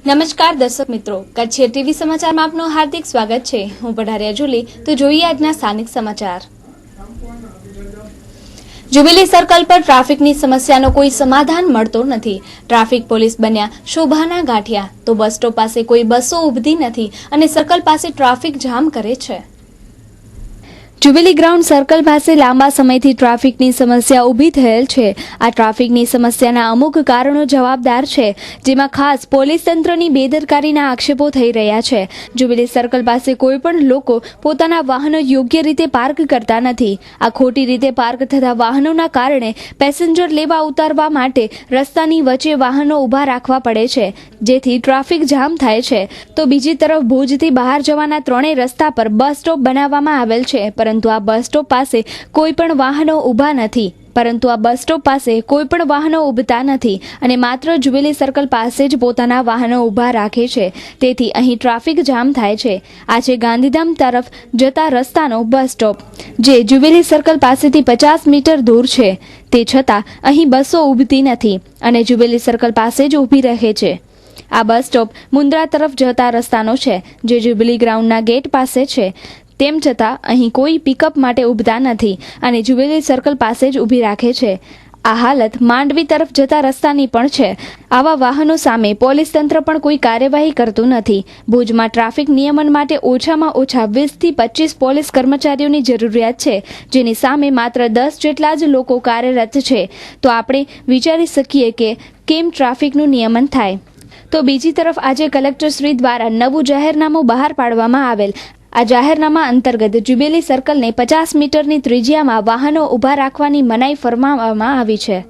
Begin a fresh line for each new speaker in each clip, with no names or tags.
નમસ્કાર દર્શક મિત્રો, કચ્છ ટીવી સમાચારમાં આપનું હાર્દિક સ્વાગત છે। હું પઢારિયા જુલી। તો જોઈએ આજના સ્થાનિક સમાચાર। जुबिली सर्कल पर ट्राफिकनी समस्यानो कोई समाधान मळतो नथी। ट्राफिक पोलीस बन्या शोभाना गांठिया तो बस स्टॉप पासे कोई बसो उभती नथी अने सर्कल पासे ट्राफिक जाम करे छे। जुबिली ग्राउंड सर्कल पास लांबा समयथी ट्राफिकनी समस्या उभी थयेल छे। आ ट्राफिकनी समस्याना अमुक कारणो जवाबदार छे, जेमां खास पोलीस तंत्रनी बेदरकारीना आक्षेपो थई रह्या छे। जुबिली सर्कल पासे कोईपण लोको पोताना वाहनो योग्य रीते पार्क करता नथी। आ खोटी रीते पार्क थता वाहनोना कारणे पेसेंजर लेवा उतारवा माटे रस्तानी वच्चे वाहनो उभा राखवा पड़े छे, जेथी ट्राफिक जाम थाय छे। तो बीजी तरफ भुजथी बहार जवाना त्रणेय रस्ता पर बस स्टॉप बनाववामां आवेल छे, परंतु आ बस स्टॉप पासे कोईपण वाहनो उभा नथी। परंतु आ बस स्टॉप पासे कोईपण वाहनो उभता नथी अने मात्र जुबिली सर्कल पासे ज पोताना वाहनो उभा राखे छे, तेथी અહીં ટ્રાફિક જામ થાય છે। આ છે ગાંધીધામ તરફ જતા રસ્તાનો બસ સ્ટોપ, જે जुबिली सर्कल પાસેથી 50 મીટર દૂર છે। તે છતાં અહીં બસો ઉભતી નથી અને जुबिली सर्कल પાસે જ ઊભી રહે છે। આ બસ સ્ટોપ મુન્દ્રા તરફ જતા રસ્તાનો છે, જે जुबिली ગ્રાઉન્ડના ગેટ પાસે છે। તેમ છતાં અહીં કોઈ પિકઅપ માટે ઉભતા નથી અને जुबिली सर्कल પાસે જ ઊભી રાખે છે। આ હાલત માંડવી તરફ જતા રસ્તાની પણ છે। આવા વાહનો સામે પોલીસ તંત્ર પણ કોઈ કાર્યવાહી કરતું નથી। ભુજમાં ટ્રાફિક નિયમન માટે ઓછામાં ઓછા 20 થી 25 પોલીસ કર્મચારીઓની જરૂરિયાત છે, જેની સામે માત્ર 10 જેટલા જ લોકો કાર્યરત છે। તો આપણે વિચારી શકીએ કે કેમ ટ્રાફિકનું નિયમન થાય। તો બીજી તરફ આજે કલેક્ટરશ્રી દ્વારા નવું જાહેરનામું બહાર પાડવામાં આવેલ। आ जाहेरनामा अंतर्गत जुबिली सर्कल ने 50 मीटरनी त्रिज्यामां वाहनो उभा राखवानी मनाई फरमाववामां आवी छे।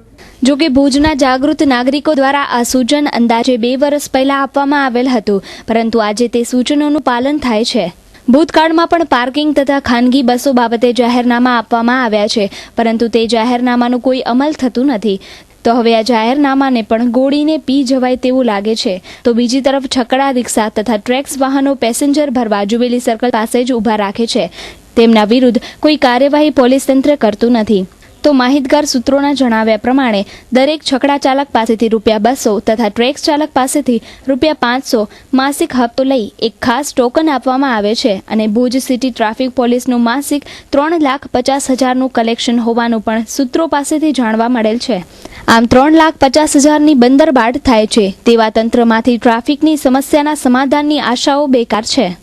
जो कि भुजना जागृत नागरिको द्वारा आ सूचन अंदाजे 2 वर्ष पहला आपवामां आवेल हतुं, परंतु आजे ते सूचनोनुं पालन थाय छे। भूतकाळमां पण पार्किंग तथा खानगी बसो बाबते जाहेरनामा आपवामां आव्या छे, परंतु ते जाहेरनामानुं कोई अमल थतुं नथी। तो हवे आ जाहेरनामाने पण गोळीने पी जवाय तेवुं लागे छे। तो बीजी तरफ छकड़ा रिक्शा तथा ट्रेक्स वाहनो पेसेंजर भरवा जुबिली सर्कल पासे ज उभा राखे छे। तेमना विरुद्ध कोई कार्यवाही पोलीस तंत्र करतुं नथी। तो माहितगार सूत्रोना जणाव्या प्रमाणे दरेक छकड़ा चालक पासेथी ₹200 तथा ट्रेक्स चालक पासेथी ₹500 मासिक हप्तो लई एक खास टोकन आपवामां आवे छे अने भुज सिटी ट्राफिक पोलीसनुं मासिक 3,50,000નું कलेक्शन होवानुं पण सूत्रो पासेथी जाणवा मळेल छे। आम 3,50,000ની બંદરબાડ થાય છે તેવા તંત્રમાંથી ટ્રાફિકની સમસ્યાના સમાધાનની આશાઓ બેકાર છે।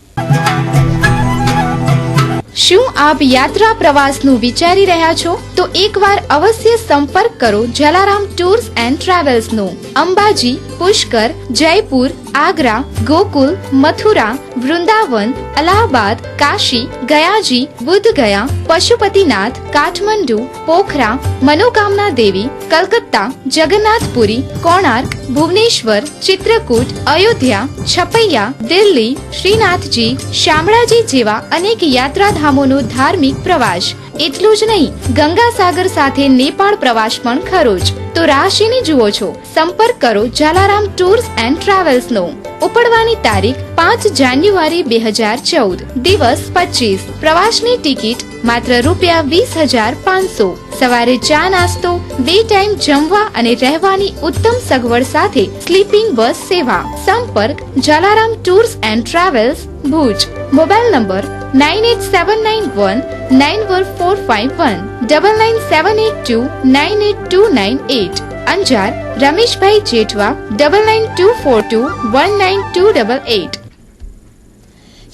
શું આપ યાત્રા પ્રવાસનું વિચારી રહ્યા છો? તો એકવાર અવશ્ય સંપર્ક કરો જલારામ ટૂર્સ એન્ડ ટ્રાવેલ્સનો। અંબાજી, પુષ્કર, જયપુર, આગ્રા, ગોકુલ, મથુરા, વૃંદાવન, અલ્હાબાદ, કાશી, ગયાજી, બુદ્ધ ગયા, પશુપતિનાથ, કાઠમંડુ, પોખરા, મનોકામના દેવી, કલકત્તા, જગન્નાથપુરી, કોણાર્ક, ભુવનેશ્વર, ચિત્રકૂટ, અયોધ્યા, છપૈયા, દિલ્હી, શ્રીનાથજી, શામળાજી જેવા અનેક યાત્રાધામોનો ધાર્મિક પ્રવાસ। એટલું જ નહીં, ગંગાસાગર સાથે નેપાળ પ્રવાસ પણ ખરો જ। તો રાહ શેની જુઓ છો? સંપર્ક કરો જલારામ ટૂર્સ એન્ડ ટ્રાવેલ્સનો। ઉપડવાની તારીખ 5 જાન્યુઆરી 2014, દિવસ 25। પ્રવાસની ટિકિટ માત્ર ₹20,500। સવારે ચા નાસ્તો, 2 ટાઈમ જમવા અને રહેવાની ઉત્તમ સગવડ સાથે સ્લીપિંગ બસ સેવા। સંપર્ક Jalaram tours and travels, Bhuj. Mobile number 9879191451, 9978298298। Anjar Rameshbhai Jethwa 9924219288।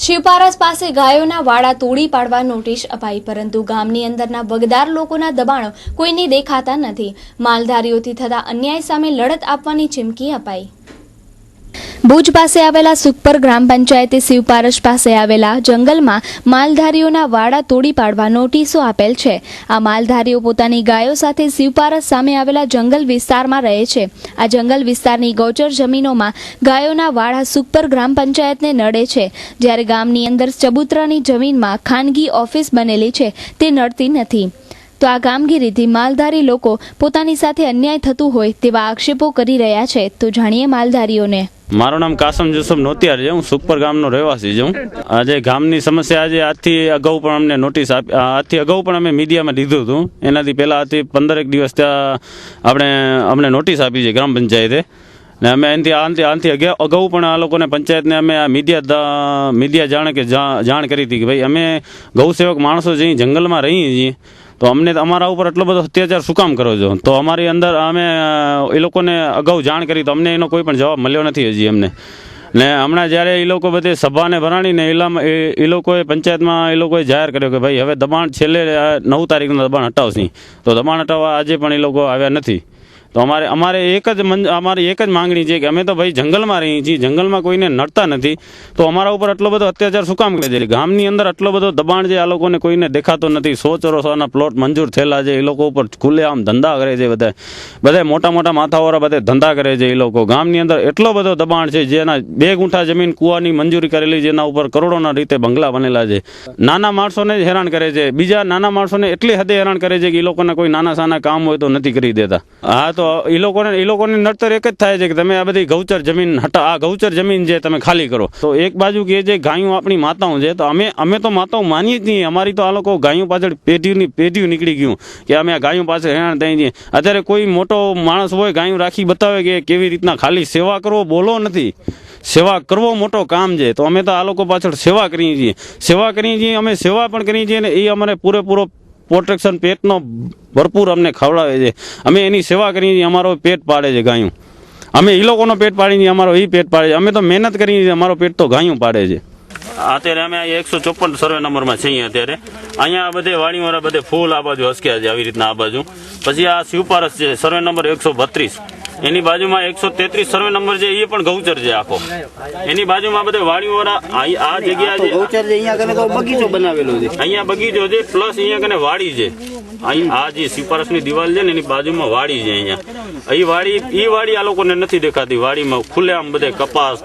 શિવપારસ પાસે ગાયોના વાડા તોડી પાડવા નોટિસ અપાઈ, પરંતુ ગામની અંદરના વગદાર લોકોના દબાણો કોઈને દેખાતા નથી। માલધારીઓથી થતા અન્યાય સામે લડત આપવાની ચીમકી અપાઈ। ભુજ પાસે આવેલા સુખપર ગ્રામ પંચાયતે શિવપારસ પાસે આવેલા જંગલમાં માલધારીઓના વાડા તોડી પાડવા નોટિસો આપેલ છે। આ માલધારીઓ પોતાની ગાયો સાથે શિવપારસ સામે આવેલા જંગલ વિસ્તારમાં રહે છે। આ જંગલ વિસ્તારની ગૌચર જમીનોમાં ગાયોના વાડા સુખપર ગ્રામ પંચાયતને નડે છે, જ્યારે ગામની અંદર ચબુતરાની જમીનમાં ખાનગી ઓફિસ બનેલી છે તે નડતી નથી। તો આ કામગીરીથી માલધારી લોકો પોતાની સાથે અન્યાય થતું હોય તેવા આક્ષેપો કરી રહ્યા છે। તો જાણીએ માલધારીઓને।
મારું નામ કાસમ જુસફ નોતિયાર છે। હું સુખપર ગામનો રહેવાસી છું। આજે ગામની સમસ્યા આજે આજથી અગાઉ પણ અમને નોટિસ આપી, આજથી અગાઉ પણ અમે મીડિયામાં દીધું હતું। એનાથી પહેલાંથી 15 દિવસ ત્યાં અમને નોટિસ આપી છે ગ્રામ પંચાયતે। ને અમે આનાથી અગાઉ પણ આ લોકોને પંચાયતને અમે આ મીડિયા જાણ કરી હતી કે ભાઈ અમે ગૌસેવક માણસો જે જંગલમાં રહીએ છીએ તો અમને અમારા ઉપર એટલો બધો અત્યાચાર શું કામ કરો છો. તો અમારી અંદર અમે એ લોકોને અગાઉ જાણ કરી તો અમને એનો કોઈ પણ જવાબ મળ્યો નથી હજી અમને. ને હમણાં જ્યારે એ લોકો બધે સભાને ભરાણીને એ લોકોએ પંચાયતમાં એ લોકોએ જાહેર કર્યો કે ભાઈ હવે દબાણ છેલ્લે 9 તારીખનું દબાણ હટાવશે. તો દબાણ હટાવવા આજે પણ એ લોકો આવ્યા નથી. તો અમારી એક જ માંગણી છે કે અમે તો ભાઈ જંગલમાં રહીએ છીએ, જંગલમાં કોઈને નડતા નથી, તો અમારા ઉપર આટલો બધો અત્યાચાર શું કામ કરે છે. ગામની અંદર આટલો બધો દબાણ છે, આ લોકોને કોઈને દેખાતો નથી. 100 ચોરસના પ્લોટ મંજૂર થયેલા છે, એ લોકો ઉપર ખુલ્લેઆમ ધંધા કરે છે. બધા મોટા મોટા માથાવાળા બધે ધંધા કરે છે. એ લોકો ગામની અંદર એટલો બધો દબાણ છે, જેના 2 ગુંઠા જમીન કૂવાની મંજૂરી કરેલી, જેના ઉપર કરોડોના રીતે બંગલા બનેલા છે. નાના માણસોને જ હેરાન કરે છે, બીજા નાના માણસોને એટલી હદે હેરાન કરે છે કે એ લોકોને કોઈ નાના સાના કામ હોય તો નથી કરી દેતા. હા, તો એ લોકોને નડતર એક જ થાય છે કે તમે આ બધી ગૌચર જમીન આ ગૌચર જમીન જે તમે ખાલી કરો. તો એક બાજુ કે જે ગાયું આપણી માતાઓ છે, તો અમે તો માતાઓ માનીએ જ નહીં. અમારી તો આ લોકો ગાયું પાછળ પેઢીયું નીકળી ગયું કે અમે આ ગાયું પાછળ હેરાન થઈ છીએ. અત્યારે કોઈ મોટો માણસ હોય ગાયું રાખી બતાવે કે કેવી રીતના ખાલી સેવા કરવો બોલો નથી, સેવા કરવો મોટો કામ છે. તો અમે તો આ લોકો પાછળ સેવા કરીએ છીએ, અમે સેવા પણ કરીએ છીએ ને એ અમારે પૂરેપૂરો પ્રોટેક્શન પેટનો ભરપૂર અમને ખવડાવે છે. અમે એની સેવા કરીએ છીએ, અમારો પેટ પાડે છે ગાયું. અમે એ લોકોનો પેટ પાડીએ છીએ, અમારો એ પેટ પાડે છે. અમે તો મહેનત કરીએ છીએ, અમારો પેટ તો ગાયું પાડે છે. અત્યારે અમે 154 સર્વે નંબરમાં છીએ. અત્યારે અહીંયા બધે વાડીવાળા બધે ફૂલ આ બાજુ હસક્યા છે આવી રીતના આ બાજુ. પછી આ શિવપારસ છે સર્વે નંબર 132, એની બાજુમાં 133 સર્વે નંબર છે, એ પણ ગૌચર છે આખો. એની બાજુમાં બધે વાડીવાળા આ જગ્યા છે ગૌચર છે. અહીંયા કને તો બગીચો બનાવેલો છે, અહીંયા બગીચો છે પ્લસ અહીંયા કને વાડી છે. આ જે શિવપારસની દિવાલ છે ને એની બાજુમાં વાડી છે. અહીંયા એ વાડી આ લોકોને નથી દેખાતી. વાડીમાં ખુલ્લેઆમ બધે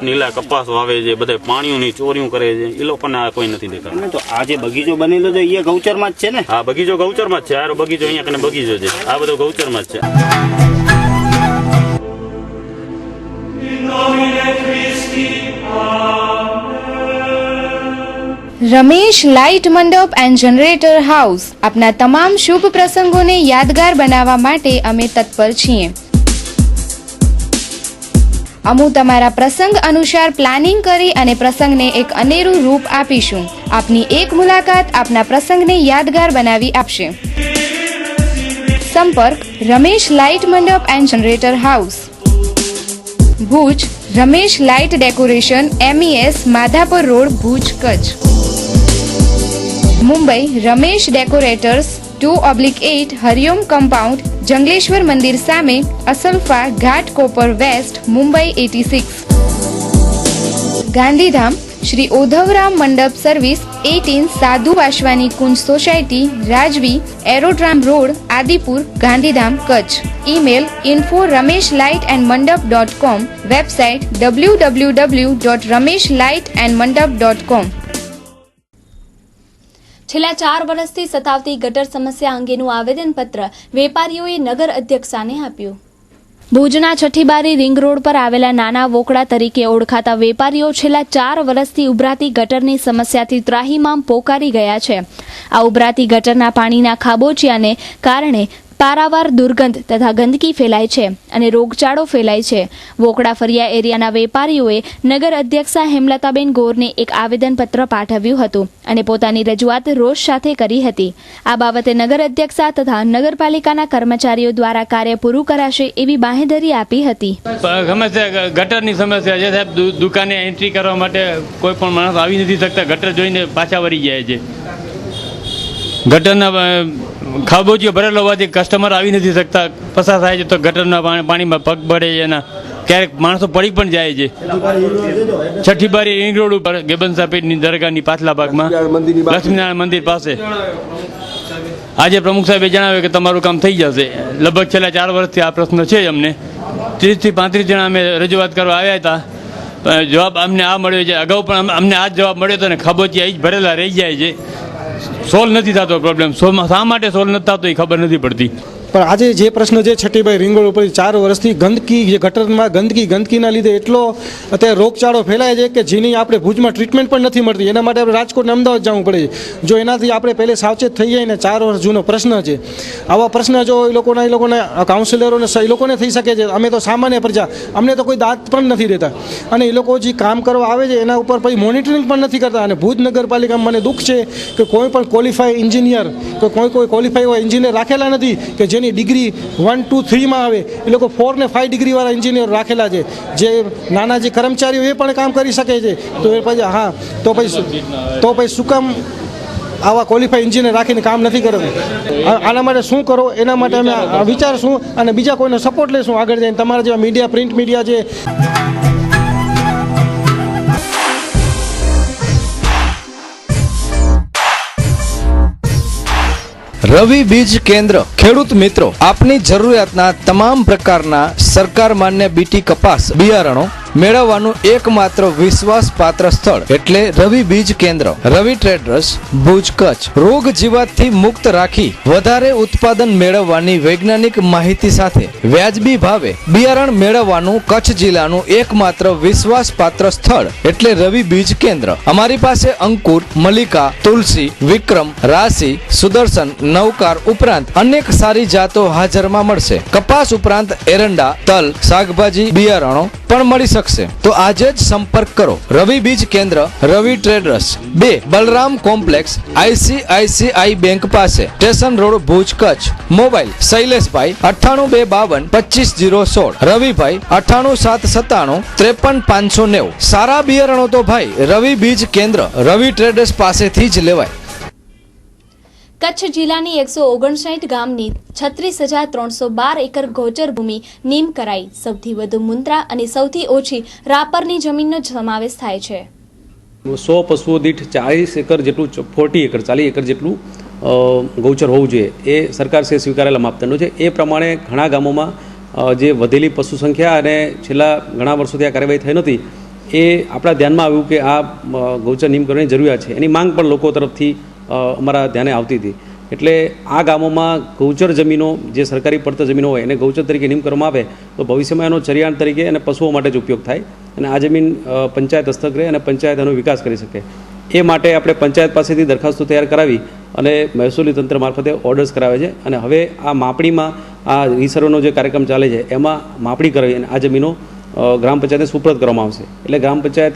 નીલા કપાસ વાવે છે, બધે પાણીઓની ચોરીઓ કરે છે. એ લોકોને આ કોઈ નથી દેખાતું.
તો આ જે બગીચો બનેલો છે એ ગૌચરમાં જ છે ને?
હા, બગીચો ગૌચરમાં જ છે. આ બગીચો અહીંયા કને બગીચો છે, આ બધો ગૌચરમાં જ છે.
રમેશ લાઇટ મંડપ એન્ડ જનરેટર હાઉસ આપના તમામ શુભ પ્રસંગોને યાદગાર બનાવવા માટે અમે તત્પર છીએ. અમુ તમારા પ્રસંગ અનુસાર પ્લાનિંગ કરી અને પ્રસંગને એક અનેરું રૂપ આપીશું. આપની એક મુલાકાત આપના પ્રસંગને યાદગાર બનાવી આપશે. સંપર્ક રમેશ લાઇટ મંડપ and generator house, Bhuj Ramesh light decoration, MES Madhapar road, Bhuj, Kutch. Mumbai Ramesh decorators 2/8 Hariom compound, Jangleshwar મંદિર સામે, અસલફા ઘાટ, કોપર વેસ્ટ, મુંબઈ 86. ગાંધીધામ શ્રી ઓધવરામ મંડપ સર્વિસ 18 સાધુ વાસવાની કુંજ સોસાયટી, રાજવી, aerodrome road, Adipur, Gandhidham, Kutch. Email info@rameshlightandmandap.com, website www.rameshlightandmandap.com.
છેલ્લા 4 વર્ષથી સતાવતી ગટર સમસ્યા અંગેનું આવેદનપત્ર વેપારીઓએ નગર અધ્યક્ષાને આપ્યું. ભુજના છઠ્ઠીબારી રિંગ રોડ પર આવેલા નાના વોકડા તરીકે ઓળખાતા વેપારીઓ છેલ્લા 4 વર્ષથી ઉભરાતી ગટરની સમસ્યાથી ત્રાહિમામ પોકારી ગયા છે. આ ઉભરાતી ગટરના પાણીના ખાબોચિયાને કારણે પારાવાર દુર્ગંધ તથા ગંદકી ફેલાય છે અને રોગચાળો ફેલાય છે. વોકડા ફરિયા એરિયાના વેપારીઓએ નગર અધ્યક્ષા હેમલતાબેન ગોરને એક આવેદનપત્ર પાઠવ્યું હતું અને પોતાની રજૂઆત રોષ સાથે કરી હતી. આ બાબતે નગર અધ્યક્ષા તથા નગરપાલિકાના કર્મચારીઓ દ્વારા કાર્ય પૂરું કરાશે એવી બાંહેધરી આપી હતી.
સમસ્યા ગટરની સમસ્યા છે સાહેબ. દુકાને એન્ટ્રી કરવા માટે કોઈ પણ માણસ આવી નથી શકતા. ગટર જોઈને પાછા વળી જાય છે. ગટરના ખાબોચીઓ ભરેલો હોવાથી કસ્ટમર આવી નથી શકતા, પસાર થાય છે તો ગટરના પાણીમાં પગ પડે છે. એના ક્યારેક માણસો પડી પણ જાય છે. છઠ્ઠીબારી રિંગ રોડ ઉપર ગેબન સાપેટની દરગાહની પાછલા ભાગમાં લક્ષ્મીનારાયણ મંદિર પાસે આજે પ્રમુખ સાહેબે જણાવ્યું કે તમારું કામ થઈ જશે. લગભગ છેલ્લા 4 વર્ષથી આ પ્રશ્ન છે. અમને 30 થી 35 જણા અમે રજૂઆત કરવા આવ્યા હતા. જવાબ અમને આ મળ્યો છે. અગાઉ પણ અમને આ જ જવાબ મળ્યો હતો ને ખાબોચિયા જ ભરેલા રહી જાય છે. સોલ્વ નથી થતો પ્રોબ્લેમ. શા માટે સોલ્વ નથી થતો એ ખબર નથી પડતી.
પણ આજે જે પ્રશ્ન છે છઠ્ઠીબાઈ રિંગ રોડ ઉપર 4 વર્ષથી ગંદકી, જે ગટરમાં ગંદકીના લીધે એટલો અત્યારે રોગચાળો ફેલાય છે કે જેની આપણે ભુજમાં ટ્રીટમેન્ટ પણ નથી મળતી. એના માટે આપણે રાજકોટ અને અમદાવાદ જવું પડે છે. જો એનાથી આપણે પહેલે સાવચેત થઈ જાય ને, 4 વર્ષ જૂનો પ્રશ્ન છે. આવા પ્રશ્ન જો એ લોકોને કાઉન્સિલરોને એ લોકોને થઈ શકે છે. અમે તો સામાન્ય પ્રજા, અમને તો કોઈ દાંત પણ નથી દેતા. અને એ લોકો જે કામ કરવા આવે છે એના ઉપર પછી મોનિટરિંગ પણ નથી કરતા. અને ભુજ નગરપાલિકામાં મને દુઃખ છે કે કોઈ પણ ક્વોલિફાઈડ એન્જિનિયર કે કોઈ ક્વોલિફાઈ હોય એન્જિનિયર રાખેલા નથી કે જેની ડિગ્રી 1, 2, 3માં આવે. એ લોકો 4 ને 5 ડિગ્રીવાળા એન્જિનિયર રાખેલા છે. જે નાના જે કર્મચારીઓ એ પણ કામ કરી શકે છે. તો એ પછી તો પછી શું કામ આવા ક્વોલિફાઈડ એન્જિનિયર રાખીને કામ નથી કરતું? આના માટે શું કરો, એના માટે અમે વિચારશું અને બીજા કોઈનો સપોર્ટ લેશું આગળ જઈને. તમારા જેવા મીડિયા, પ્રિન્ટ મીડિયા છે.
રવિ બીજ કેન્દ્ર. ખેડૂત મિત્રો, આપની જરૂરિયાતના તમામ પ્રકારના સરકાર માન્ય બીટી કપાસ બિયારણો મેળવવાનું એકમાત્ર વિશ્વાસપાત્ર સ્થળ એટલે રવિ બીજ કેન્દ્ર. રવિ ટ્રેડર્સ, ભુજ, કચ્છ. રોગ જીવાતથી મુક્ત રાખી વધારે ઉત્પાદન મેળવવાની વૈજ્ઞાનિક માહિતી સાથે વ્યાજબી ભાવે બિયારણ મેળવવાનું કચ્છ જિલ્લાનું એકમાત્ર વિશ્વાસપાત્ર સ્થળ એટલે રવિ બીજ કેન્દ્ર. અમારી પાસે અંકુર, મલ્લિકા, તુલસી, વિક્રમ, રાશિ, સુદર્શન, નવકાર ઉપરાંત અનેક સારી જાતો હાજરમાં મળશે. કપાસ ઉપરાંત એરંડા, તલ, શાકભાજી બિયારણો પણ મળી શકશે. તો આજે જ સંપર્ક કરો. રવિ બીજ કેન્દ્ર, Ravi traders, 2 Balram complex, ICICI bank પાસે, station road, Bhuj, Kutch. Mobile શૈલેષભાઈ 98 252 25016, રવિભાઈ 98 797 53 590. સારા બિયારણો તો ભાઈ રવિ બીજ કેન્દ્ર, રવિ ટ્રેડર્સ પાસેથી જ લેવાય.
કચ્છ જિલ્લાની 159 ગામની 36,312 એકર ગોચર ભૂમિ નીમ કરાઈ. સૌથી વધુ મુન્દ્રા અને સૌથી ઓછી રાપરની જમીનનો સમાવેશ થાય છે.
100 પશુઓ દીઠ 40 એકર જેટલું 40 એકર જેટલું ગૌચર હોવું જોઈએ એ સરકારશ્રીએ સ્વીકારેલા માપદંડો છે. એ પ્રમાણે ઘણા ગામોમાં જે વધેલી પશુ સંખ્યા અને છેલ્લા ઘણા વર્ષોથી આ કાર્યવાહી થઈ નથી એ આપણા ધ્યાનમાં આવ્યું કે આ ગૌચર નીમ કરવાની જરૂરિયાત છે. એની માંગ પણ લોકો તરફથી અમારા ધ્યાને આવતી હતી. એટલે આ ગામોમાં ગૌચર જમીનો, જે સરકારી પડતર જમીનો હોય એને ગૌચર તરીકે નીમ કરવામાં આવે તો ભવિષ્યમાં એનો ચરિયાણ તરીકે અને પશુઓ માટે જ ઉપયોગ થાય અને આ જમીન પંચાયત હસ્તક રહે અને પંચાયત એનો વિકાસ કરી શકે. એ માટે આપણે પંચાયત પાસેથી દરખાસ્તો તૈયાર કરાવી અને મહેસૂલી તંત્ર મારફતે ઓર્ડર્સ કરાવે છે. અને હવે આ માપણીમાં આ રીસર્વેનો જે કાર્યક્રમ ચાલે છે એમાં માપણી કરાવી અને આ જમીનો ગ્રામ પંચાયતને સુપ્રત કરવામાં આવશે. એટલે ગ્રામ પંચાયત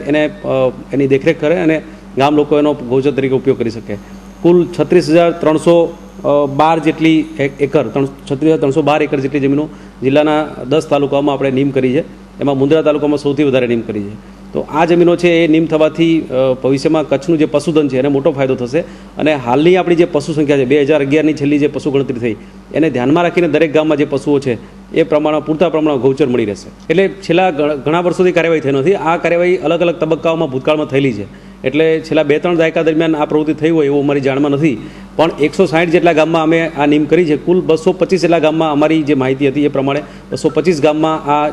એની દેખરેખ કરે અને ગામ લોકો એનો ગૌચર તરીકે ઉપયોગ કરી શકે. કુલ 36,312 જેટલી એકર 36,312 એકર જેટલી જમીનો જિલ્લાના 10 તાલુકામાં આપણે નીમ કરી છે. એમાં મુન્દ્રા તાલુકામાં સૌથી વધારે નીમ કરી છે. તો આ જમીનો છે એ નીમ થવાથી ભવિષ્યમાં કચ્છનું જે પશુધન છે એને મોટો ફાયદો થશે. અને હાલની આપણી જે પશુ સંખ્યા છે 2011ની છેલ્લી જે પશુ ગણતરી થઈ એને ધ્યાનમાં રાખીને દરેક ગામમાં જે પશુઓ છે એ પ્રમાણમાં પૂરતા પ્રમાણમાં ગૌચર મળી રહેશે. એટલે છેલ્લા ઘણા વર્ષોથી કાર્યવાહી થઈ નથી. આ કાર્યવાહી અલગ અલગ તબક્કાઓમાં ભૂતકાળમાં થયેલી છે. એટલે છેલ્લા 2-3 દાયકા દરમિયાન આ પ્રવૃત્તિ થઈ હોય એવું અમારી જાણમાં નથી. પણ 160 જેટલા ગામમાં અમે આ નીમ કરી છે. કુલ 225 જેટલા ગામમાં અમારી જે માહિતી હતી એ પ્રમાણે 225 ગામમાં આ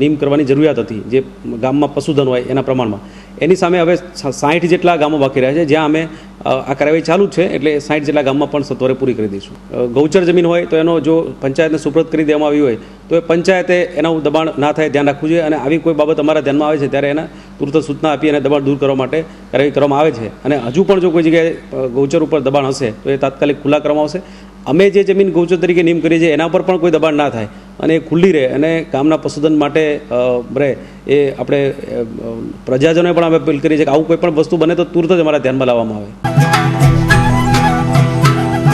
નીમ કરવાની જરૂરિયાત હતી જે ગામમાં પશુધન હોય એના પ્રમાણમાં. એની સામે હવે 60 જેટલા ગામો બાકી રહ્યા છે જ્યાં અમે આ કાર્યવાહી ચાલુ જ છે. એટલે 60 જેટલા ગામમાં પણ સત્વરે પૂરી કરી દઈશું. ગૌચર જમીન હોય તો એનો જો પંચાયતને સુપ્રત કરી દેવામાં આવી હોય તો એ પંચાયતે એનું દબાણ ના થાય ધ્યાન રાખવું જોઈએ. અને આવી કોઈ બાબત અમારા ધ્યાનમાં આવે છે ત્યારે એના તુરંત સૂચના આપી અને દબાણ દૂર કરવા માટે કાર્યવાહી કરવામાં આવે છે. અને હજુ પણ જો કોઈ જગ્યાએ ગૌચર ઉપર દબાણ હશે તો એ તાત્કાલિક ખુલ્લા કરવામાં આવશે. અમે જે જમીન ગૌચર તરીકે નીમ કરી છે એના પર પણ કોઈ દબાણ ના થાય અને એ ખુલ્લી રહે અને ગામના પશુધન માટે રહે એ આપણે પ્રજાજનોએ પણ અમે અપીલ કરી છે કે આવું કોઈ પણ વસ્તુ બને તો તુરંત જ અમારા ધ્યાનમાં લાવવામાં આવે.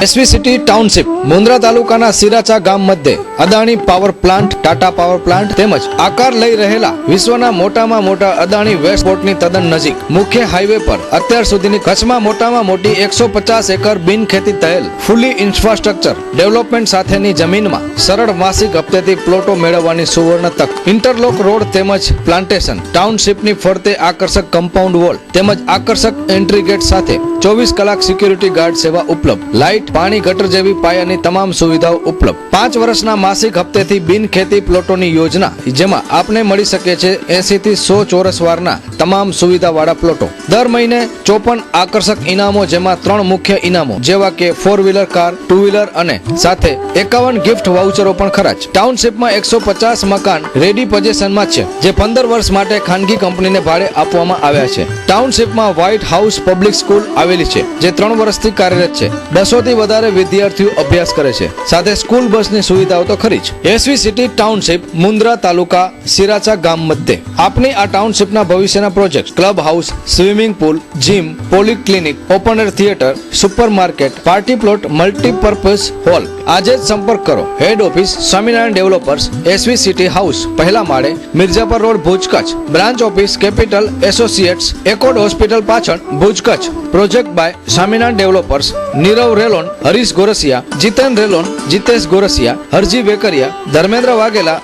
એસવી સિટી ટાઉનશીપ મુન્દ્રા તાલુકાના સિરાચા ગામ મધ્યે Adani power plant, Tata power plant તેમજ આકાર લઈ રહેલા વિશ્વના મોટામાં મોટા અદાણી વેસ્ટ પોર્ટની તદ્દન નજીક મુખ્ય હાઈવે પર અત્યાર સુધીની કચ્છમાં મોટામાં મોટી 150 એકર બિન ખેતી થયેલ ફૂલી ઇન્ફ્રાસ્ટ્રક્ચર ડેવલપમેન્ટ સાથેની જમીનમાં સરળ માસિક હપ્તેથી પ્લોટો મેળવવાની સુવર્ણ તક. ઇન્ટરલોક રોડ તેમજ પ્લાન્ટેશન, ટાઉનશીપની ફરતે આકર્ષક કમ્પાઉન્ડ વોલ તેમજ આકર્ષક એન્ટ્રી ગેટ સાથે 24 કલાક સિક્યુરિટી ગાર્ડ સેવા ઉપલબ્ધ. લાઇટ લાઇટ, પાણી, ગટર જેવી પાયાની તમામ સુવિધાઓ ઉપલબ્ધ. 5 વર્ષના માસિક હપ્તેથી બિન ખેતી પ્લોટોની યોજના, જેમાં આપને મળી શકે છે 80 થી 100 ચોરસ વારના તમામ સુવિધાવાળા પ્લોટો. દર મહિને 54 આકર્ષક ઇનામો, જેમાં 3 મુખ્ય ઇનામો જેવા કે 4-વ્હીલર કાર, 2-વ્હીલર અને સાથે 51 ગિફ્ટ વાઉચરો પણ ખરા જ. ટાઉનશીપમાં 150 મકાન રેડી પોઝિશનમાં છે, જે 15 વર્ષ માટે ખાનગી કંપનીને ભાડે આપવામાં આવ્યા છે. ટાઉનશીપમાં વ્હાઇટ હાઉસ પબ્લિક સ્કૂલ આવેલી છે, જે 3 વર્ષથી કાર્યરત છે. 200 થી વધારે વિદ્યાર્થીઓ અભ્યાસ કરે છે. સાથે સ્કૂલ બસની સુવિધાઓ તો ખરી જ. SV city township, Mundra taluka, Siracha ગામ મધ્યે. આપની આ ટાઉનશીપના ભવિષ્યના project club house, swimming pool, gym, polyclinic, open air theatre, super market, party plot, multipurpose hall. આજે જ સંપર્ક કરો. Head office Swaminarayan developers, SV city house, પહેલા માળે, Mirjapar road, Bhuj, Kutch. Branch office capital associates, એકોડ હોસ્પિટલ પાછળ, ભુજ, કચ્છ. Project by Swaminarayan developers. Nirav Relon, Harish Gorasia, Jiten Relon, Jitesh Gorasiya, Harji Vekariya, Dharmendra Vaghela.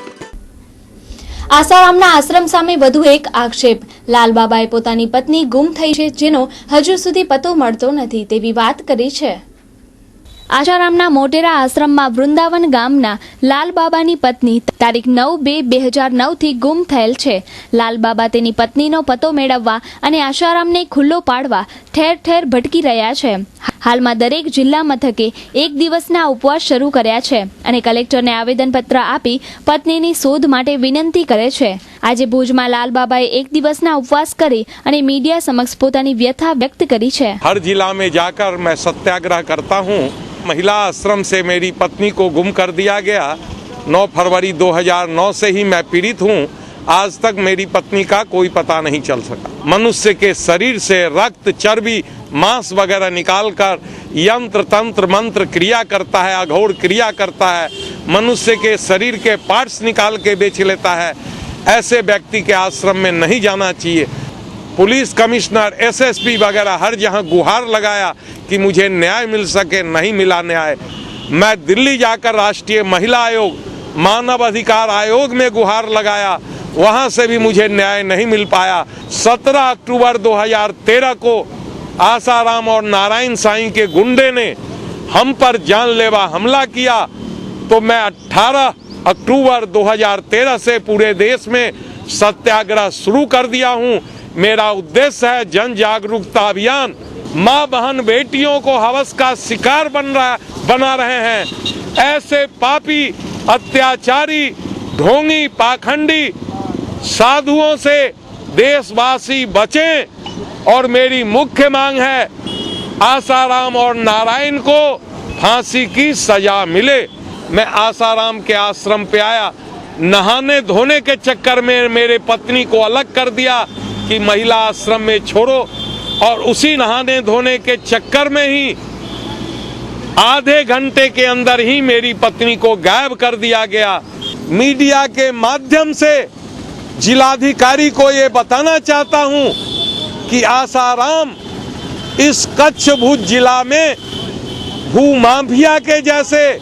આસારામના આશ્રમ સામે વધુ એક આક્ષેપ. લાલબાબાએ પોતાની પત્ની ગુમ થઈ છે, જેનો હજુ સુધી પતો મળતો નથી તેવી વાત કરી છે. આસારામના મોટેરા આશ્રમમાં વૃંદાવન ગામના લાલબાબાની પત્ની તારીખ 9/2/2009 થી ગુમ થયેલ છે. લાલબાબા તેની પત્નીનો પતો મેળવવા અને આસારામને ખુલ્લો પાડવા ઠેર ઠેર ભટકી રહ્યા છે. હાલમાં દરેક જિલ્લા મથકે 1 દિવસના ઉપવાસ શરૂ કર્યા છે અને કલેક્ટરને આવેદનપત્ર આપી પત્નીની શોધ માટે વિનંતી કરે છે. આજે ભુજમાં લાલબાબાએ 1 દિવસના ઉપવાસ કરી અને મીડિયા સમક્ષ પોતાની વ્યથા વ્યક્ત કરી છે.
हर जिला में जाकर मैं सत्याग्रह करता हूं. महिला आश्रम से मेरी पत्नी को गुम कर दिया गया. 9 फरवरी 2009 से ही मैं पीड़ित हूं. आज तक मेरी पत्नी का कोई पता नहीं चल सका. मनुष्य के शरीर से रक्त, चर्बी, मांस वगैरह निकालकर यंत्र, तंत्र, मंत्र क्रिया करता है, अघोर क्रिया करता है. मनुष्य के शरीर के पार्ट्स निकाल के बेच लेता है. ऐसे व्यक्ति के आश्रम में नहीं जाना चाहिए. पुलिस कमिश्नर, एसएसपी वगैरह हर जहां गुहार लगाया कि मुझे न्याय मिल सके, नहीं मिला न्याय. मैं दिल्ली जाकर राष्ट्रीय महिला आयोग, मानव अधिकार आयोग में गुहार लगाया, वहां से भी मुझे न्याय नहीं मिल पाया. 17 अक्टूबर 2013 को आसाराम और नारायण साईं के गुंडे ने हम पर जानलेवा हमला किया, तो मैं 18 अक्टूबर 2013 से पूरे देश में सत्याग्रह शुरू कर दिया हूं. मेरा उद्देश्य है जन जागरूकता अभियान. माँ बहन बेटियों को हवस का शिकार बना रहे हैं. ऐसे पापी, अत्याचारी, ढोंगी, पाखंडी साधुओं से देशवासी बचें. और मेरी मुख्य मांग है आसाराम और नारायण को फांसी की सजा मिले. मैं आसाराम के आश्रम पे आया, नहाने धोने के चक्कर में मेरे पत्नी को अलग कर दिया कि महिला आश्रम में छोड़ो, और उसी नहाने धोने के चक्कर में ही आधे घंटे के अंदर ही मेरी पत्नी को गायब कर दिया गया. मीडिया के माध्यम से जिलाधिकारी को ये बताना चाहता हूं कि आसाराम इस कच्छ भुज जिला में भू माफिया के जैसे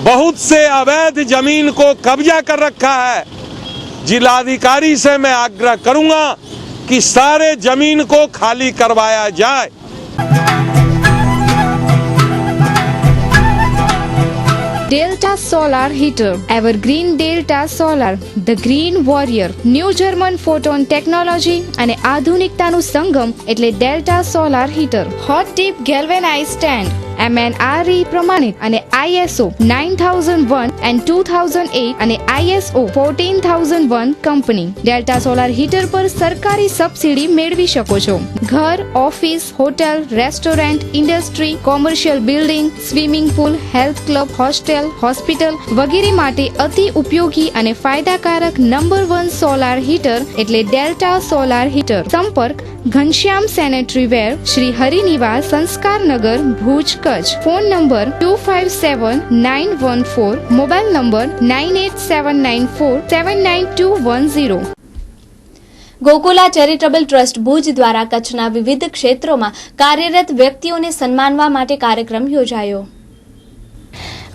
बहुत से अवैध जमीन को कब्जा कर रखा है. जिलाधिकारी से मैं आग्रह करूंगा कि सारे जमीन को खाली करवाया जाए.
Delta Solar Heater, Evergreen Delta Solar, The Green Warrior, New German Photon Technology અને આધુનિકતાનું સંગમ એટલે Delta Solar Heater. Hot Dip Galvanized Stand, MNRE પ્રમાણિત અને ISO 9001 and 2008 અને ISO 14001 કંપની. ડેલ્ટા સોલાર હીટર પર સરકારી સબસિડી મેળવી શકો છો. ઘર, office, hotel, restaurant, industry, commercial building, swimming pool, health club, hostel, hospital વગેરે માટે અતિ ઉપયોગી અને ફાયદાકારક નંબર 1 સોલાર હીટર એટલે ડેલ્ટા સોલાર હીટર. સંપર્ક Ghanshyam sanitary ware, Shri Harinivas, Sanskarnagar, Bhuj, Kutch. Phone number 257914, mobile number 9879479210.
Gokula charitable trust Bhuj દ્વારા કચ્છના વિવિધ ક્ષેત્રોમાં કાર્યરત વ્યક્તિઓને સન્માનવા માટે કાર્યક્રમ યોજાયો.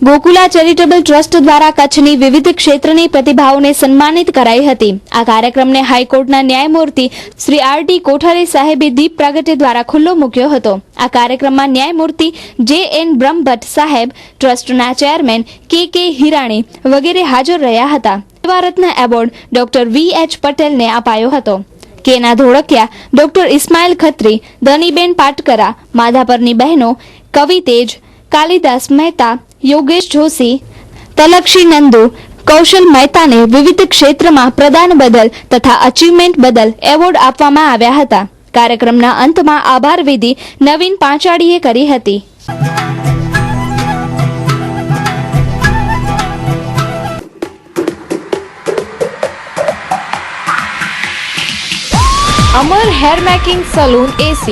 ગોકુલા ચેરિટેબલ ટ્રસ્ટ દ્વારા કચ્છની વિવિધ ક્ષેત્રની પ્રતિભાઓને સન્માનિત કરાઈ હતી. આ કાર્યક્રમને હાઈકોર્ટના ન્યાયમૂર્તિ શ્રી R.T. કોઠારી સાહેબે દીપ પ્રાગટ્ય દ્વારા ખુલ્લો મૂક્યો હતો. આ કાર્યક્રમમાં ન્યાયમૂર્તિ J.N. બ્રહ્મભટ્ટ સાહેબ, ટ્રસ્ટના ચેરમેન K.K. હિરાણી વગેરે હાજર રહ્યા હતા. સેવા રત્ન એવોર્ડ ડોક્ટર V.H. પટેલને અપાયો હતો. કેના ધોળકિયા, ડોક્ટર ઇસ્માઇલ ખત્રી, ધનીબેન પાટકરા, માધાપરની બહેનો કવિ તેજ, કાલિદાસ મહેતા, યોગેશ જોશી, તલક્ષી નંદુ, કૌશલ મહેતાને વિવિધ ક્ષેત્રમાં પ્રદાન બદલ તથા અચીવમેન્ટ બદલ એવોર્ડ આપવામાં આવ્યા હતા. કાર્યક્રમના અંતમાં આભાર વિધિ નવીન પાંચાળીએ કરી હતી.
Amar hair making salon AC.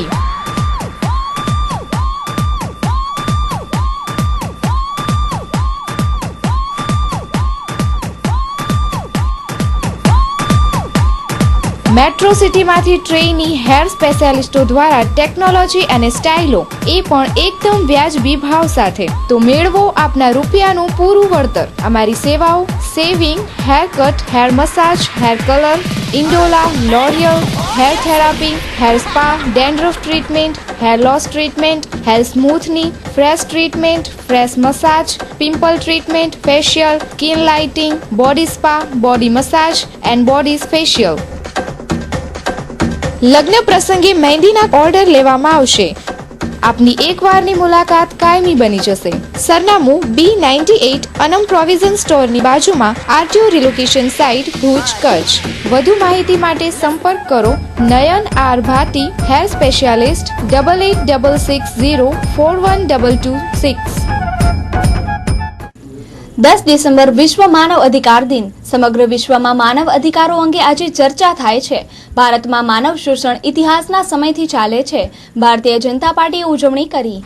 Metro સિટીમાંથી ટ્રેની હેર સ્પેશિયાલિસ્ટો દ્વારા ટેકનોલોજી અને સ્ટાઇલો, એ પણ એકદમ વ્યાજબી ભાવ સાથે. તો મેળવો આપના રૂપિયાનું પૂરું વળતર. અમારી સેવાઓ shaving, hair cut, hair massage, hair colour, Indola, L'Oreal, hair therapy, hair spa, dandruff treatment, hair loss treatment, hair smoothening, fresh treatment, fresh massage, pimple treatment, facial, skin lighting, body spa, body massage and body facial. લગ્ન પ્રસંગે મહેંદીના order લેવામાં આવશે. આપની એકવારની મુલાકાત કાયમી બની જશે. સરનામું B98 અનમ પ્રોવિઝન સ્ટોરની બાજુમાં, RTO relocation site, Bhuj, Kutch. વધુ માહિતી માટે સંપર્ક કરો નયન R ભાતી, હેર સ્પેશિયાલિસ્ટ, 8866041226.
10 ડિસેમ્બર વિશ્વ માનવ અધિકાર દિન. સમગ્ર વિશ્વમાં માનવ અધિકારો અંગે આજે ચર્ચા થાય છે. ભારતમાં માનવ શોષણ ઇતિહાસના સમયથી ચાલે છે. ભારતીય જનતા પાર્ટીએ ઉજવણી કરી.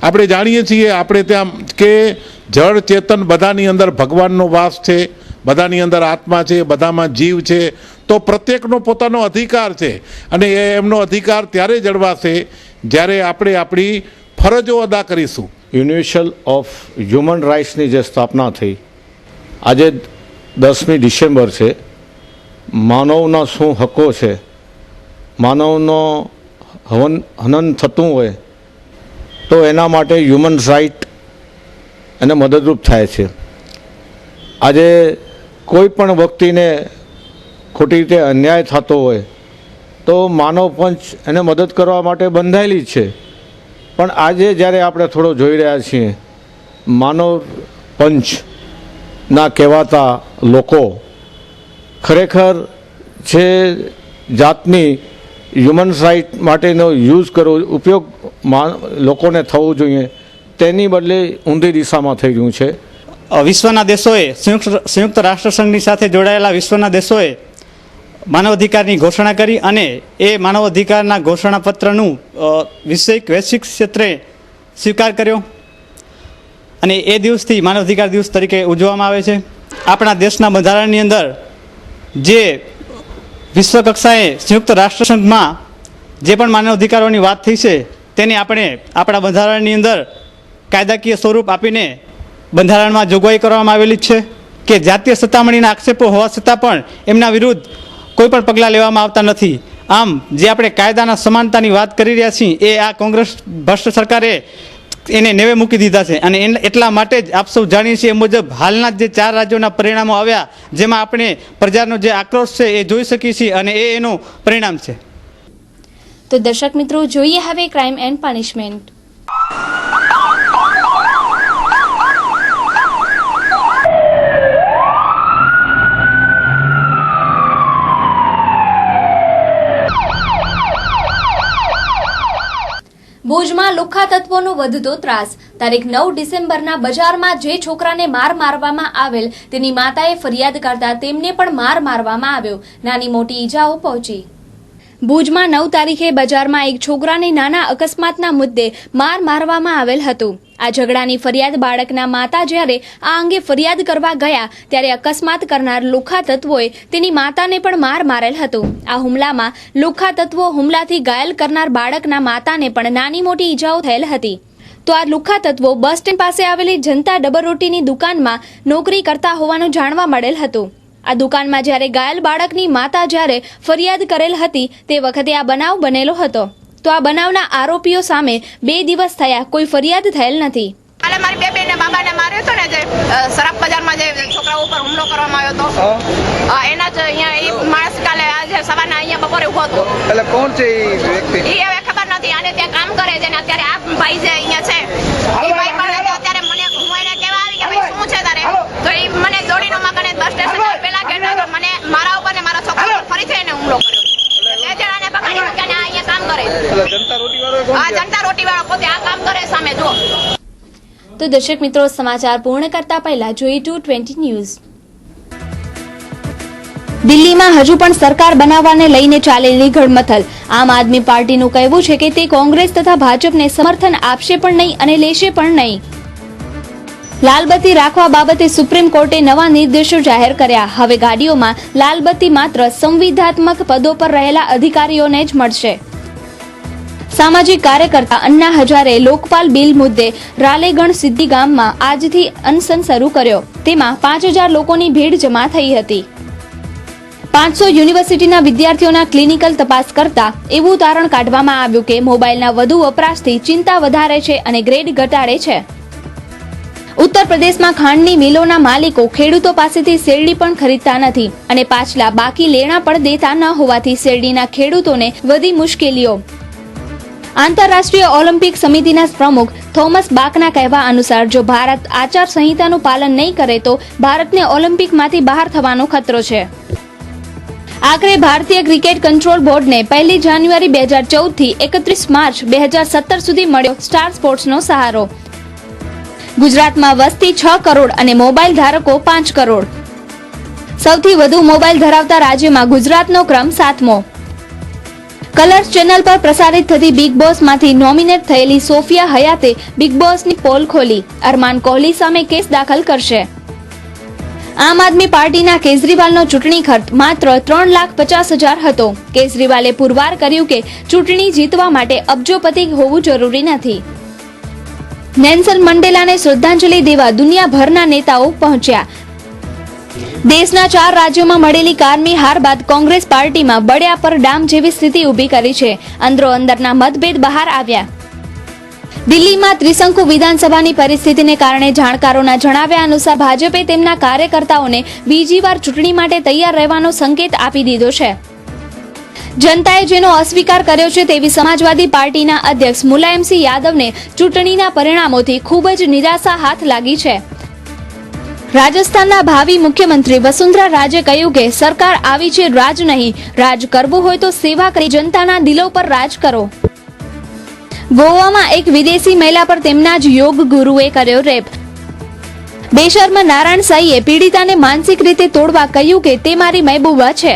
આપણે જાણીએ છીએ આપણે ત્યાં કે જળ ચેતન બધાની અંદર ભગવાનનો વાસ છે, બધાની અંદર આત્મા છે, બધામાં જીવ છે. તો પ્રત્યેકનો પોતાનો અધિકાર છે અને એમનો અધિકાર ત્યારે જળવાશે જ્યારે આપણે આપણી ફરજો અદા કરીશું.
યુનિવર્સલ ઓફ હ્યુમન રાઇટ્સની જે સ્થાપના થઈ, આજે 10મી ડિસેમ્બર છે. માનવના શું હકો છે, માનવનો હનન થતું હોય તો એના માટે હ્યુમન રાઇટ એને મદદરૂપ થાય છે. આજે કોઈ પણ વ્યક્તિને ખોટી રીતે અન્યાય થતો હોય તો માનવ પંચ એને મદદ કરવા માટે બંધાયેલી છે. પણ આજે જ્યારે આપણે થોડો જોઈ રહ્યા છીએ, માનવ પંચના કહેવાતા લોકો ખરેખર જે જાતની હ્યુમન રાઇટ માટેનો યુઝ કરવો, ઉપયોગ લોકોને થવો જોઈએ, તેની બદલે ઊંધી દિશામાં થઈ રહ્યું છે.
વિશ્વના દેશોએ સંયુક્ત રાષ્ટ્રસંઘની સાથે જોડાયેલા વિશ્વના દેશોએ માનવ અધિકારની ઘોષણા કરી અને એ માનવ અધિકારના ઘોષણાપત્રનું વૈશ્વિક ક્ષેત્રે સ્વીકાર કર્યો અને એ દિવસથી માનવ અધિકાર દિવસ તરીકે ઉજવવામાં આવે છે. આપણા દેશના બંધારણની અંદર જે વિશ્વ કક્ષાએ સંયુક્ત રાષ્ટ્રસંઘમાં જે પણ માનવ અધિકારોની વાત થઈ છે તેને આપણે આપણા બંધારણની અંદર કાયદાકીય સ્વરૂપ આપીને બંધારણમાં જોગવાઈ કરવામાં આવેલી છે કે જાતીય સત્તામણીના આક્ષેપો હોવા છતાં પણ એમના વિરુદ્ધ કોઈ પણ પગલાં લેવામાં આવતા નથી. આમ જે આપણે કાયદાના સમાનતાની વાત કરી રહ્યા છીએ એ આ કોંગ્રેસ ભ્રષ્ટ સરકારે એને નેવે મૂકી દીધા છે અને એટલા માટે જ આપ સૌ જાણીએ છીએ એ મુજબ હાલના જે 4 રાજ્યોના પરિણામો આવ્યા, જેમાં આપણે પ્રજાનો જે આક્રોશ છે એ જોઈ શકીએ છીએ અને એ એનું પરિણામ છે.
તો દર્શક મિત્રો, જોઈએ હવે ક્રાઇમ એન્ડ પનિશમેન્ટ. ભુજમાં લુખ્ખા તત્વોનો વધતો ત્રાસ. તારીખ 9 ડિસેમ્બરના બજારમાં જે છોકરાને માર મારવામાં આવેલ તેની માતાએ ફરિયાદ કરતા તેમને પણ માર મારવામાં આવ્યો. નાની મોટી ઈજાઓ પહોંચી. ભુજમાં 9 તારીખે બજારમાં એક છોકરાને નાના અકસ્માતના મુદ્દે માર મારવામાં આવેલ હતું. આ ઝઘડાની ફરિયાદ બાળકના માતા જ્યારે આ અંગે ફરિયાદ કરવા ગયા ત્યારે અકસ્માત કરનાર લુખ્ખા તત્વોએ તેની માતાને પણ માર મારેલ હતું. આ હુમલામાં લુખ્ખા તત્વો હુમલાથી ઘાયલ કરનાર બાળકના માતાને પણ નાની મોટી ઈજાઓ થયેલ હતી. તો આ લુખ્ખા તત્વો બસ સ્ટેન્ડ પાસે આવેલી જનતા ડબલ રોટીની દુકાનમાં નોકરી કરતા હોવાનું જાણવા મળેલ હતું. આ દુકાનમાં જ્યારે ઘાયલ બાળકની માતા જ્યારે ફરિયાદ કરેલ હતી તે વખતે આ બનાવ બનેલો હતો. તો આ બનાવના આરોપીઓ સામે 2 દિવસ થયા કોઈ ફરિયાદ થયેલ નથી.
કાલે મારી બેબીને બાબાને માર્યો હતો ને જે સરાફ બજારમાં જે છોકરાઓ ઉપર હુમલો કરવામાં આવ્યો હતો એના જ અહીંયા એ માણસ કાલે આજે સવારના અહીંયા બપોરે ઉભો હતો.
એટલે કોણ છે એ વ્યક્તિ?
એ હવે ખબર નથી. આને ત્યાં કામ કરે છે ને અત્યારે આ ભાઈ જે અહીંયા છે એ ભાઈ પણ અત્યારે મને હું એને કહેવા આવી કે ભાઈ શું છે તારે, તો એ મને દોડીનો માં કને બસ સ્ટેશન પેલા કહેતો તો મને મારા ઉપર ને મારા છોકરા ઉપર ફરીથી એને હુમલો કર્યો. બે જણાને પકડી મૂક્યા ને આ અહીંયા કામ કરે.
જનતા રોટી વાળો?
આ જનતા રોટી વાળો પોતે આ કામ કરે સામે જો.
તો દર્શક મિત્રો, સમાચાર પૂર્ણ કરતા પહેલા જોઈએ 220 ન્યૂઝ. દિલ્હીમાં હજુ પણ સરકાર બનાવવાને લઈને ચાલેલી ઘડમથલ. આમ આદમી પાર્ટીનું કહેવું છે કે તે કોંગ્રેસ તથા ભાજપને સમર્થન આપશે પણ નહીં અને લેશે પણ નહીં. લાલબત્તી રાખવા બાબતે સુપ્રીમ કોર્ટે નવા નિર્દેશો જાહેર કર્યા. હવે ગાડીઓમાં લાલબત્તી માત્ર સંવિધાત્મક પદો પર રહેલા અધિકારીઓને જ મળશે. સામાજિક કાર્યકર્તા અન્ના હજારે લોકપાલ બિલ મુદ્દે રાલેગણ સિદ્ધિ ગામમાં આજથી અનશન શરૂ કર્યો. તેમાં 5000 લોકોની ભીડ જમા થઈ હતી. 500 યુનિવર્સિટીના વિદ્યાર્થીઓના ક્લિનિકલ તપાસ કરતા એવું તારણ કાઢવામાં આવ્યું કે મોબાઈલના વધુ વપરાશથી ચિંતા વધારે છે અને ગ્રેડ ઘટાડે છે. ઉત્તર પ્રદેશમાં ખાંડની મિલોના માલિકો ખેડૂતો પાસેથી શેરડી પણ ખરીદતા નથી અને પાછલા બાકી લેણા પણ દેતા ન હોવાથી શેરડીના ખેડૂતોને વધી મુશ્કેલીઓ. આંતરરાષ્ટ્રીય ઓલિમ્પિક સમિતિના પ્રમુખ થોમસ બાકના કહેવા અનુસાર જો ભારત આચાર સંહિતાનું પાલન નહીં કરે તો ભારતને ઓલિમ્પિકમાંથી બહાર થવાનો ખતરો છે. આખરે ભારતીય ક્રિકેટ કંટ્રોલ બોર્ડને 1 જાન્યુઆરી 2014 થી 31 માર્ચ 2017 સુધી મળ્યો સ્ટાર સ્પોર્ટ્સનો સહારો. ગુજરાતમાં વસ્તી 6 કરોડ અને મોબાઈલ ધારકો 5 કરોડ. સૌથી વધુ મોબાઈલ ધરાવતા રાજ્યમાં ગુજરાતનો ક્રમ 7મો. કલર્સ ચેનલ પર પ્રસારિત થતી બિગ બોસમાંથી નોમિનેટ થયેલી સોફિયા હયાતે બિગ બોસની પોલ ખોલી. અરમાન કોહલી સામે કેસ દાખલ કરશે. આમ આદમી પાર્ટીના કેજરીવાલનો ચૂંટણી ખર્ચ માત્ર 3,50,000 હતો. કેજરીવાલે પુરવાર કર્યું કે ચૂંટણી જીતવા માટે અબજોપતિ હોવું જરૂરી નથી. નેલ્સન મંડેલાને શ્રદ્ધાંજલિ દેવા દુનિયાભરના નેતાઓ પહોંચ્યા. દેશના 4 રાજ્યોમાં મળેલી કારમી હાર બાદ કોંગ્રેસ પાર્ટીમાં બળ્યા પર ડામ જેવી સ્થિતિ ઊભી કરી છે. અંદરોઅંદરના મતભેદ બહાર આવ્યા. દિલ્હીમાં ત્રિશંકુ વિધાનસભાની પરિસ્થિતિને કારણે જાણકારોના જણાવ્યા અનુસાર ભાજપે તેમના કાર્યકર્તાઓને બીજી વાર ચૂંટણી માટે તૈયાર રહેવાનો સંકેત આપી દીધો છે. જનતાએ જેનો અસ્વીકાર કર્યો છે તેવી સમાજવાદી પાર્ટીના અધ્યક્ષ મુલાયમસિંહ યાદવને ચૂંટણીના પરિણામોથી ખૂબ જ નિરાશા હાથ લાગી છે. રાજસ્થાનના ભાવિ મુખ્યમંત્રી વસુંધરા રાજે કહ્યું કે સરકાર આવી છે રાજ નહીં, રાજ કરવું હોય તો સેવા કરી જનતાના દિલો પર રાજ કરો. ગોવામાં એક વિદેશી મહિલા પર તેમના જ યોગ ગુરુએ કર્યો રેપ. બેશર્મ નારાયણ સાઈએ પીડિતાને માનસિક રીતે તોડવા કહ્યું કે તે મારી મહેબૂબા છે.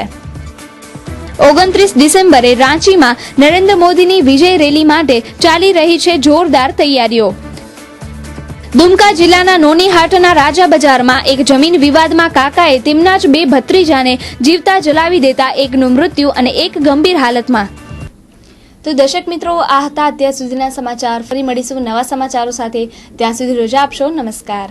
29 ડિસેમ્બરે રાંચીમાં નરેન્દ્ર મોદીની વિજય રેલી માટે ચાલી રહી છે જોરદાર તૈયારીઓ. દુમકા જિલ્લાના નોનીહાટના રાજા બજારમાં એક જમીન વિવાદમાં કાકાએ તેમના જ 2 ભત્રીજાને જીવતા જલાવી દેતા એકનું મૃત્યુ અને એક ગંભીર હાલતમાં. તો દર્શક મિત્રો, આ હતા અત્યાર સુધીના સમાચાર. ફરી મળીશું નવા સમાચારો સાથે. ત્યાં સુધી રજા આપશો. નમસ્કાર.